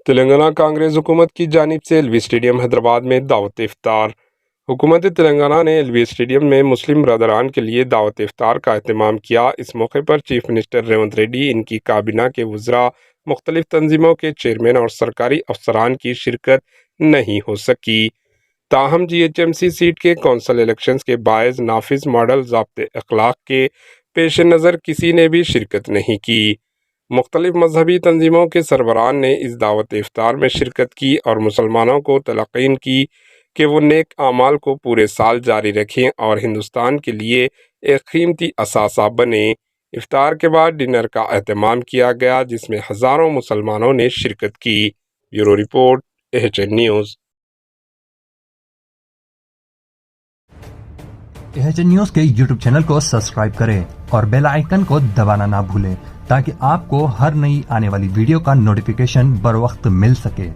تلنگانہ کانگریس حکومت کی جانب سے ایل وی اسٹیڈیم حیدرآباد میں دعوت افطار۔ حکومت تلنگانہ نے ایل وی اسٹیڈیم میں مسلم برادران کے لیے دعوت افطار کا اہتمام کیا۔ اس موقع پر چیف منسٹر ریونت ریڈی، ان کی کابینہ کے وزراء، مختلف تنظیموں کے چیئرمین اور سرکاری افسران کی شرکت نہیں ہو سکی۔ تاہم G H M C seat کے کونسل الیکشنز کے باعث نافذ ماڈل ضابطۂ اخلاق کے پیش نظر کسی نے بھی شرکت نہیں کی۔ مختلف مذہبی تنظیموں کے سربراہان نے اس دعوت افطار میں شرکت کی اور مسلمانوں کو تلقین کی کہ وہ نیک اعمال کو پورے سال جاری رکھیں اور ہندوستان کے لیے ایک قیمتی اثاثہ بنیں۔ افطار کے بعد ڈنر کا اہتمام کیا گیا، جس میں ہزاروں مسلمانوں نے شرکت کی۔ Bureau report, AHN news. AHN news کے یوٹیوب چینل کو سبسکرائب کریں اور بیل آئیکن کو دبانا نہ بھولیں تاکہ آپ کو ہر نئی آنے والی ویڈیو کا نوٹیفیکیشن بر وقت مل سکے۔